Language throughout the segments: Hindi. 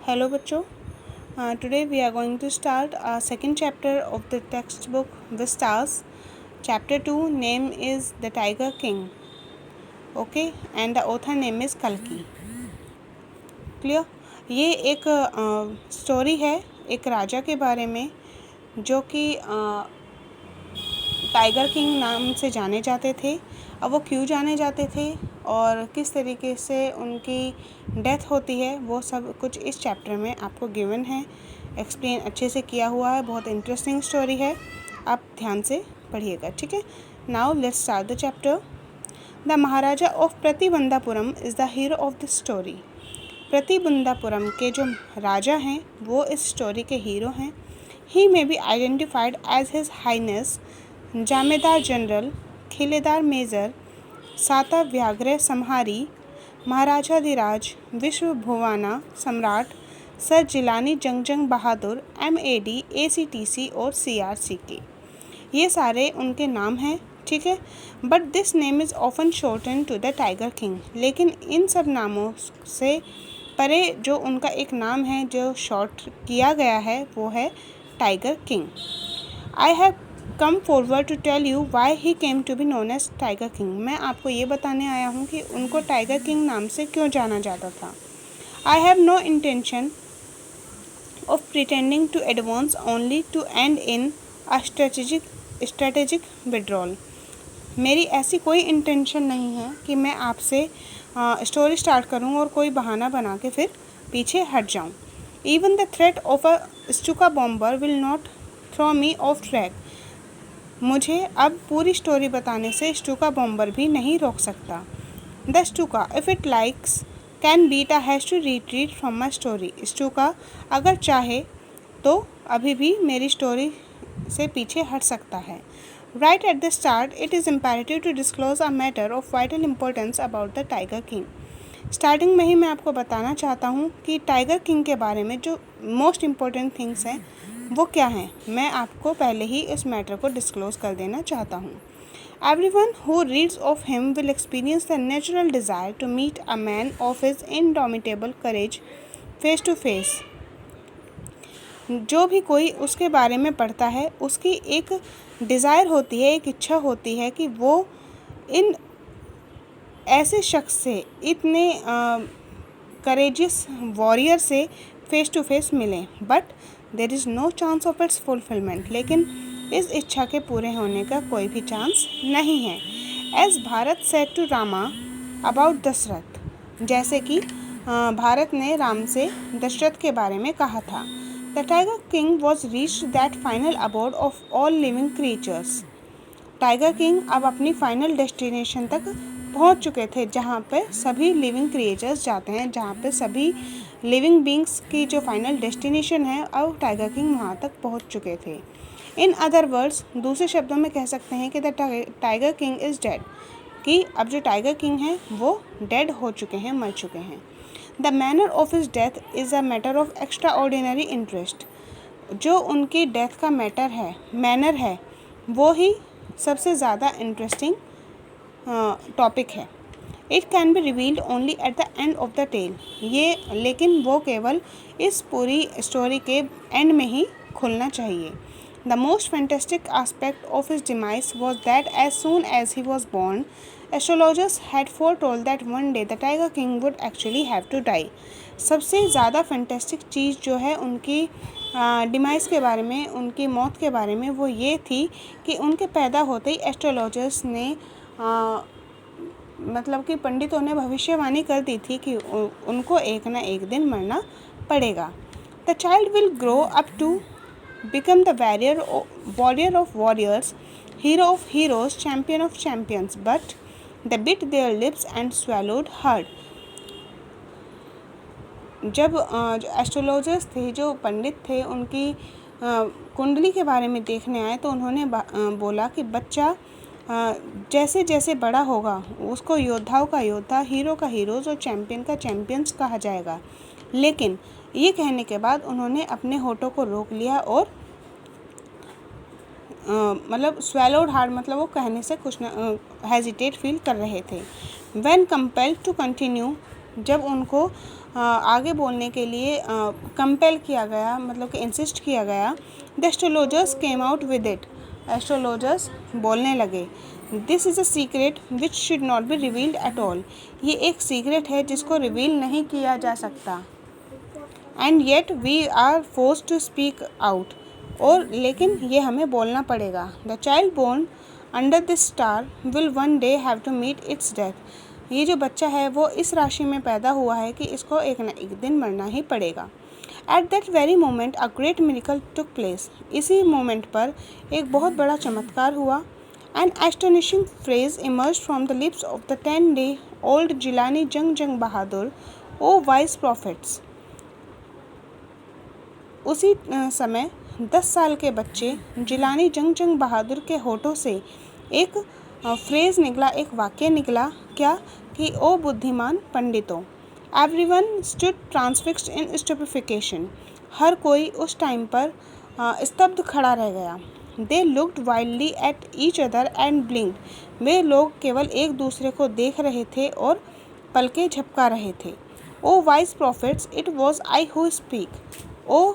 Hello बच्चों, today we are going to start our second chapter of the textbook Vistas. Chapter 2 name is The Tiger King. Okay, and the author name is Kalki. Clear? ये एक स्टोरी है एक राजा के बारे में जो कि टाइगर किंग नाम से जाने जाते थे। अब वो क्यों जाने जाते थे और किस तरीके से उनकी डेथ होती है वो सब कुछ इस चैप्टर में आपको गिवन है, एक्सप्लेन अच्छे से किया हुआ है। बहुत इंटरेस्टिंग स्टोरी है, आप ध्यान से पढ़िएगा, ठीक है। Now let's start the chapter. The maharaja of Pratibandapuram is the hero of the story. Pratibandapuram के जो राजा हैं वो इस स्टोरी के हीरो हैं। ही may be identified as his highness जामेदार general खिलेदार major साता व्याघ्र संहारी महाराजाधिराज विश्व भुवाना सम्राट सर जिलानी जंगजंग बहादुर MAD ACTC और CRCK, ये सारे उनके नाम हैं, ठीक है। But this name is often shorten to the tiger king. लेकिन इन सब नामों से परे जो उनका एक नाम है जो शॉर्ट किया गया है वो है tiger king. I have come forward to tell you why he came to be known as tiger king. मैं आपको ये बताने आया हूँ कि उनको टाइगर किंग नाम से क्यों जाना जाता था। I have no intention of pretending to advance only to end in a strategic withdrawal. मेरी ऐसी कोई इंटेंशन नहीं है कि मैं आपसे स्टोरी स्टार्ट करूं और कोई बहाना बना के फिर पीछे हट जाऊं। Even the threat of a Stuka bomber will not throw me off track. मुझे अब पूरी स्टोरी बताने से स्टूका बॉम्बर भी नहीं रोक सकता। The Stuka if it likes can beat a hasty retreat from my story. Stuka अगर चाहे तो अभी भी मेरी स्टोरी से पीछे हट सकता है। Right at the start, it is imperative to disclose a matter of vital importance about the Tiger King. Starting में ही मैं आपको बताना चाहता हूँ कि टाइगर किंग के बारे में जो मोस्ट इम्पोर्टेंट थिंग्स हैं वो क्या हैं। मैं आपको पहले ही इस मैटर को डिस्क्लोज कर देना चाहता हूँ। Everyone who reads of him will experience the natural desire to meet a man of his indomitable courage face to face. जो भी कोई उसके बारे में पढ़ता है उसकी एक डिज़ायर होती है, एक इच्छा होती है कि वो इन ऐसे शख्स से, इतने करेजियस वॉरियर से फेस टू फेस मिलें। But there is no chance of its fulfilment. लेकिन इस इच्छा के पूरे होने का कोई भी चांस नहीं है। As Bharat said to Rama about Dasharath, जैसे कि भारत ने राम से दशरथ के बारे में कहा था। The Tiger King was reached that final abode of all living creatures. Tiger king अब अपनी फाइनल डेस्टिनेशन तक पहुंच चुके थे जहां पे सभी लिविंग क्रिएचर्स जाते हैं, जहां पे सभी लिविंग बींग्स की जो फाइनल डेस्टिनेशन है अब टाइगर किंग वहां तक पहुंच चुके थे। इन अदर वर्ड्स, दूसरे शब्दों में कह सकते हैं कि the tiger king is dead, कि अब जो टाइगर किंग हैं वो डेड हो चुके हैं, मर चुके हैं। The manner of his death is a matter of extra ordinary interest. जो उनकी डेथ का मैटर है, मैनर है, वो ही सबसे ज़्यादा इंटरेस्टिंग टॉपिक है। It can be revealed only at the end of the tale. ये लेकिन वो केवल इस पूरी स्टोरी के एंड में ही खुलना चाहिए। The most fantastic aspect of his demise was that as soon as he was born astrologers had foretold that one day the Tiger King would actually have to die. सबसे ज़्यादा फैंटेस्टिक चीज़ जो है उनकी डिमाइस के बारे में, उनकी मौत के बारे में, वो ये थी कि उनके पैदा होते ही एस्ट्रोलॉजर्स ने मतलब कि पंडितों ने भविष्यवाणी कर दी थी कि उनको एक ना एक दिन मरना पड़ेगा। The child will grow up to become the warrior of warriors, hero of heroes, champion of champions, but they bit their lips and swallowed hard. जब जो एस्ट्रोलॉजर्स थे, जो पंडित थे, उनकी कुंडली के बारे में देखने आए तो उन्होंने बोला कि बच्चा जैसे जैसे बड़ा होगा उसको योद्धाओं का योद्धा, हीरो का हीरोज़ और चैम्पियन का चैम्पियंस कहा जाएगा। लेकिन ये कहने के बाद उन्होंने अपने होठों को रोक लिया और मतलब स्वेलोड हार्ड, मतलब वो कहने से कुछ न हेजिटेट फील कर रहे थे। व्हेन कंपेल्ड टू कंटिन्यू जब उनको आगे बोलने के लिए कंपेल किया गया, मतलब कि इंसिस्ट किया गया, the astrologers came out with it, astrologers बोलने लगे, this is a secret which should not be revealed at all, ये एक सीक्रेट है जिसको रिवील नहीं किया जा सकता, and yet we are forced to speak out, और लेकिन ये हमें बोलना पड़ेगा, the child born under this star will one day have to meet its death, ये जो बच्चा है वो इस राशि में पैदा हुआ है कि इसको एक न एक दिन मरना ही पड़ेगा। At that very moment a great miracle took place, इसी मोमेंट पर एक बहुत बड़ा चमत्कार हुआ। An astonishing phrase emerge from the lips of the 10-day-old Jilani Jung Jung Bahadur, O wise profits, उसी समय 10 साल के बच्चे जिलानी जंग जंग बहादुर के होठों से एक फ्रेज निकला, एक वाक्य निकला, क्या कि ओ बुद्धिमान पंडितों, everyone stood transfixed in stupefaction, हर कोई उस टाइम पर स्तब्ध खड़ा रह गया। They looked wildly at each other and blinked, वे लोग केवल एक दूसरे को देख रहे थे और पलकें झपका रहे थे। O wise prophets, it was I who speak, ओ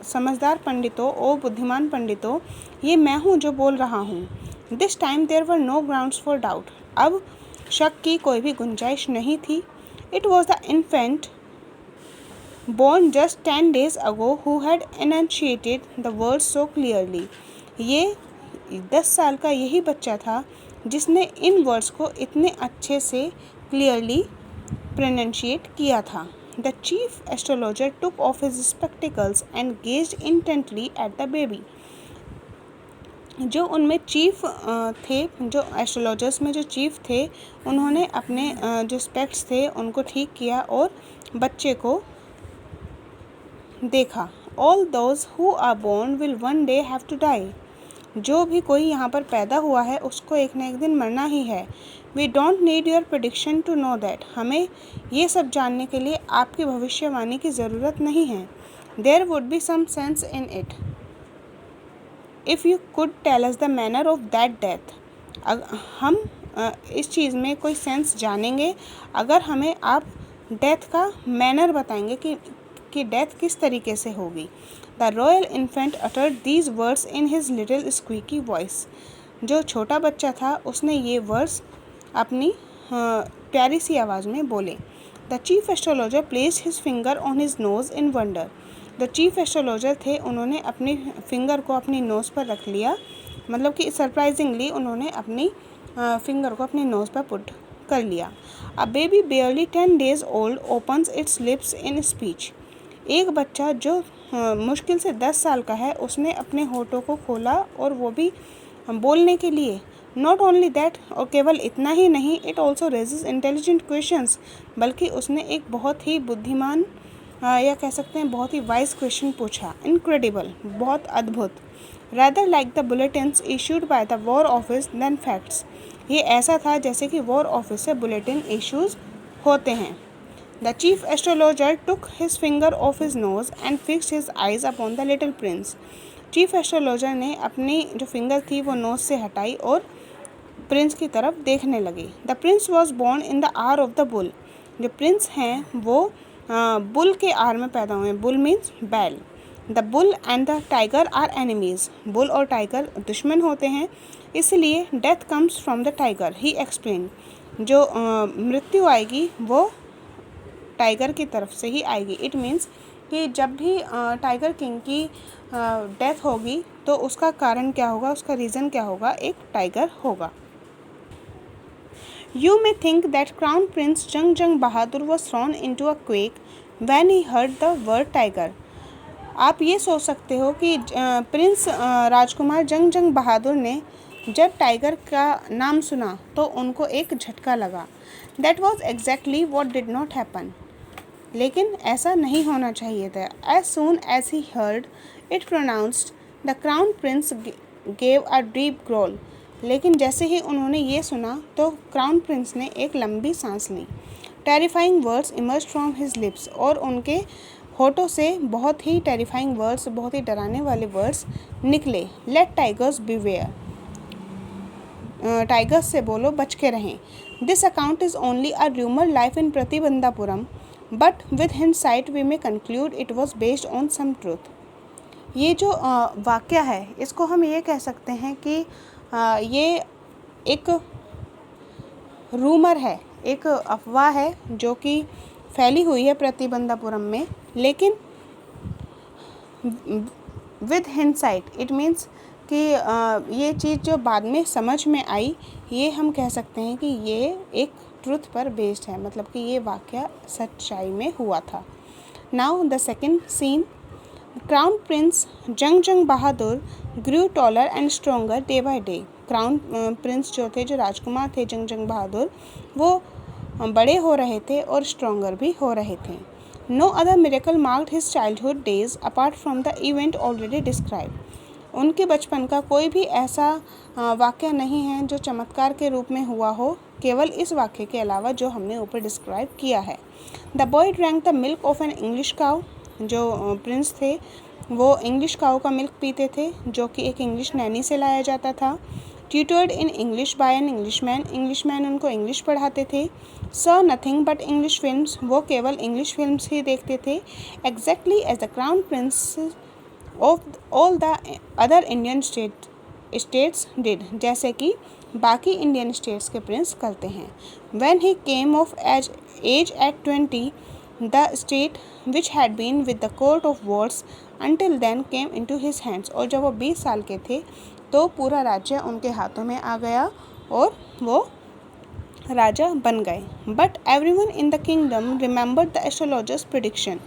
समझदार पंडितों, ओ बुद्धिमान पंडितों, ये मैं हूँ जो बोल रहा हूँ। This time there were no grounds for doubt, अब शक की कोई भी गुंजाइश नहीं थी। It was the infant born just 10 days ago who had enunciated the words so clearly, ये 10 साल का यही बच्चा था जिसने इन वर्ड्स को इतने अच्छे से क्लियरली प्रोनाउंशिएट किया था। The chief astrologer took off his spectacles and gazed intently at the baby, जो उनमें चीफ थे, जो एस्ट्रोलॉजर्स में जो चीफ थे, उन्होंने अपने जो स्पेक्ट्स थे उनको ठीक किया और बच्चे को देखा। All those who are born will one day have to die, जो भी कोई यहाँ पर पैदा हुआ है उसको एक न एक दिन मरना ही है। We don't need your prediction to know that, हमें ये सब जानने के लिए आपकी भविष्यवाणी की ज़रूरत नहीं है। There would be some sense in it if you could tell us the manner of that death, हम इस चीज़ में कोई सेंस जानेंगे अगर हमें आप डेथ का मैनर बताएंगे कि डेथ किस तरीके से होगी। The royal infant uttered these words in his little squeaky voice, जो छोटा बच्चा था उसने ये वर्ड्स अपनी प्यारी सी आवाज़ में बोले। The chief astrologer placed his finger on his nose in wonder, जो चीफ एस्ट्रोलॉजर थे उन्होंने अपनी फिंगर को अपनी नोज़ पर रख लिया, मतलब कि सरप्राइजिंगली उन्होंने अपनी फिंगर को अपनी नोज़ पर पुट कर लिया। A baby बेयरली 10 days old opens its lips in speech, एक बच्चा जो मुश्किल से 10 साल का है उसने अपने होठों को खोला और वो भी बोलने के लिए। नॉट ओनली दैट, और केवल इतना ही नहीं, it also raises intelligent questions, बल्कि उसने एक बहुत ही बुद्धिमान या कह सकते हैं बहुत ही वाइज क्वेश्चन पूछा। इनक्रेडिबल, बहुत अद्भुत। Rather like the bulletins issued by the war office than facts, ये ऐसा था जैसे कि वॉर ऑफिस से बुलेटिन इश्यूज होते हैं। The chief astrologer took his finger off his nose and fixed his eyes upon the little prince, chief astrologer ने अपनी जो फिंगर थी वो नोज से हटाई और प्रिंस की तरफ देखने लगी। The prince was born in the year of the bull, जो प्रिंस हैं वो बुल के आर में पैदा हुए। बुल मीन्स बैल। The bull and the tiger are enemies, bull और टाइगर दुश्मन होते हैं, इसलिए death comes from the tiger, he explain, जो मृत्यु आएगी वो टाइगर की तरफ से ही आएगी। इट मीन्स कि जब भी टाइगर किंग की डेथ होगी तो उसका कारण क्या होगा, उसका रीज़न क्या होगा, एक टाइगर होगा। You may think that Crown Prince Jung Jung Bahadur was thrown into a quake when he heard the word tiger. आप ये सोच सकते हो कि प्रिंस राजकुमार जंग जंग बहादुर ने जब टाइगर का नाम सुना तो उनको एक झटका लगा। That was exactly what did not happen. लेकिन ऐसा नहीं होना चाहिए था। As soon as he heard it pronounced, the Crown Prince gave a deep growl. लेकिन जैसे ही उन्होंने ये सुना तो क्राउन प्रिंस ने एक लंबी सांस ली। Terrifying words emerge from his lips, और उनके होठों से बहुत ही टेरिफाइंग वर्ड्स, बहुत ही डराने वाले वर्ड्स निकले। लेट टाइगर्स बिवेयर, टाइगर्स से बोलो बच के रहें। This account is only a rumour life in Pratibandapuram, but with hindsight we may conclude it was based on some truth. ये जो वाक्य है इसको हम ये कह सकते हैं कि ये एक रूमर है, एक अफवाह है जो कि फैली हुई है प्रतिबंधापुरम में, लेकिन विद हिंडसाइट इट मीन्स कि ये चीज़ जो बाद में समझ में आई, ये हम कह सकते हैं कि ये एक ट्रुथ पर बेस्ड है, मतलब कि ये वाक़या सच्चाई में हुआ था। Now the second scene, crown prince Jung Bahadur grew taller and stronger day by day. Crown prince जो थे, जो राजकुमार थे जंग बहादुर, वो बड़े हो रहे थे और स्ट्रोंगर भी हो रहे थे। No other miracle marked his childhood days apart from the event already describe. उनके बचपन का कोई भी ऐसा वाक़या नहीं है जो चमत्कार के रूप में हुआ हो, केवल इस वाक़ये के अलावा जो हमने ऊपर डिस्क्राइब किया है। The boy drank the milk of an English cow. जो प्रिंस थे वो इंग्लिश काउ का मिल्क पीते थे, जो कि एक इंग्लिश नैनी से लाया जाता था। Tutored in English by an Englishman उनको इंग्लिश पढ़ाते थे। Saw nothing but English films, वो केवल इंग्लिश फिल्म्स ही देखते थे। Exactly as the crown prince of all the other Indian states did, जैसे कि बाकी इंडियन स्टेट्स के प्रिंस करते हैं। When he came of age at 20, the state which had been with the court of wards until then came into his hands. और जब वो 20 साल के थे तो पूरा राज्य उनके हाथों में आ गया और वो राजा बन गए। But everyone in the kingdom remembered the astrologers prediction.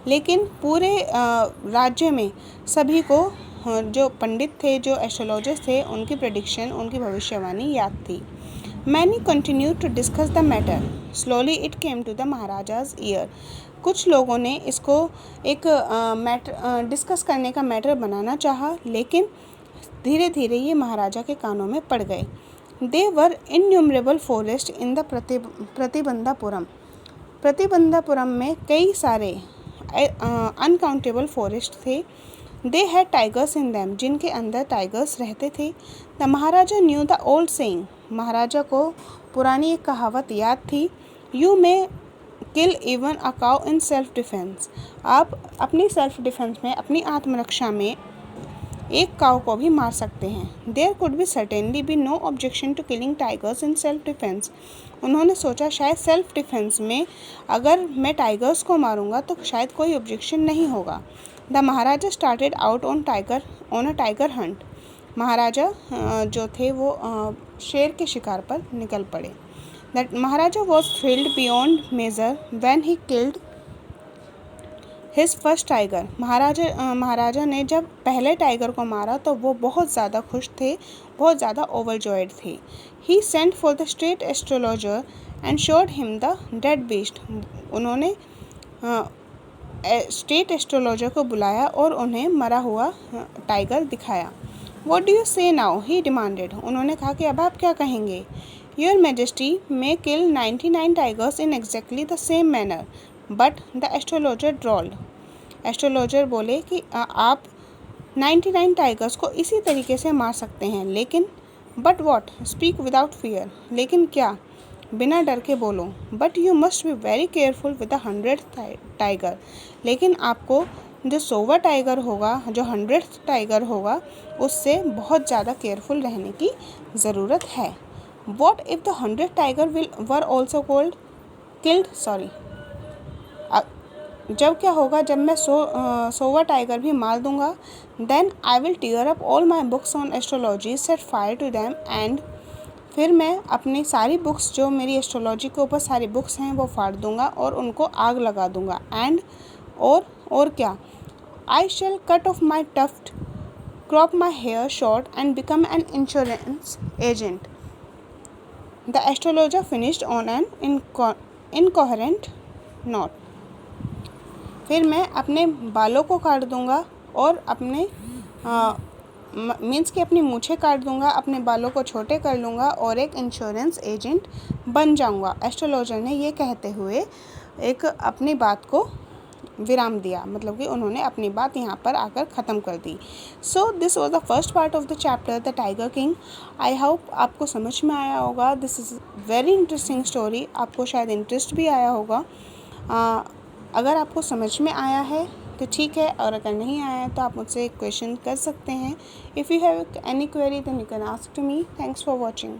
लेकिन पूरे राज्य में सभी को जो पंडित थे, जो एस्ट्रोलॉजर्स थे, उनकी प्रिडिक्शन, उनकी भविष्यवाणी याद थी। Many continue to discuss the matter, slowly it came to the maharaja's ear. कुछ लोगों ने इसको एक मैटर डिस्कस करने का मैटर बनाना चाहा, लेकिन धीरे धीरे ये महाराजा के कानों में पड़ गए। They were innumerable forest in the Pratibandapuram. Pratibandapuram में कई सारे अनकाउंटेबल फॉरेस्ट थे। They had tigers in them, जिनके अंदर टाइगर्स रहते थे। The maharaja knew the old saying, maharaja को पुरानी एक कहावत याद थी, you may kill even a cow in self defence. आप अपनी सेल्फ डिफेंस में, अपनी आत्मरक्षा में एक काऊ को भी मार सकते हैं। There could be certainly be no objection to killing tigers in self defence. उन्होंने सोचा शायद सेल्फ डिफेंस में अगर मैं टाइगर्स को मारूंगा तो शायद कोई ऑब्जेक्शन नहीं होगा। The maharaja started out on a tiger hunt. Maharaja जो थे वो शेर के शिकार पर निकल पड़े। That maharaja was thrilled beyond major when he killed his first tiger. Maharaja ने जब पहले टाइगर को मारा तो वो बहुत ज़्यादा खुश थे, बहुत ज़्यादा ओवरजॉयड थे। He sent for the state astrologer and showed him the dead beast. उन्होंने स्टेट एस्ट्रोलॉजर को बुलाया और उन्हें मरा हुआ टाइगर दिखाया। What do you say now, he demanded. उन्होंने कहा कि अब आप क्या कहेंगे। Your majesty may kill 99 tigers in exactly the same manner but the astrologer drawled. Astrologer बोले कि आप 99 टाइगर्स को इसी तरीके से मार सकते हैं, लेकिन but what, speak without fear, लेकिन क्या, बिना डर के बोलो। But you must be very careful with the 100th tiger, लेकिन आपको जो 100वां टाइगर होगा, जो 100th टाइगर होगा, उससे बहुत ज़्यादा केयरफुल रहने की ज़रूरत है। What if the 100th tiger were also killed, जब क्या होगा जब मैं 100वां टाइगर भी मार दूंगा। Then I will tear up all my books on astrology, set fire to them and, फिर मैं अपनी सारी बुक्स, जो मेरी एस्ट्रोलॉजी के ऊपर सारी बुक्स हैं, वो फाड़ दूंगा और उनको आग लगा दूंगा। एंड और क्या, I shall cut off my tuft, crop my hair short and become an insurance agent. The astrologer finished on an incoherent note. फिर मैं अपने बालों को काट दूंगा और अपने मीन्स कि अपनी मूछें काट दूंगा, अपने बालों को छोटे कर लूँगा और एक इंश्योरेंस एजेंट बन जाऊंगा। एस्ट्रोलॉजर ने ये कहते हुए एक अपनी बात को विराम दिया, मतलब कि उन्होंने अपनी बात यहाँ पर आकर ख़त्म कर दी। So this was the first part of the chapter the tiger king. I hope आपको समझ में आया होगा। This is very interesting story, आपको शायद इंटरेस्ट भी आया होगा। अगर आपको समझ में आया है तो ठीक है, और अगर नहीं आया है तो आप मुझसे एक क्वेश्चन कर सकते हैं। If you have any query then you can ask to me. Thanks for watching.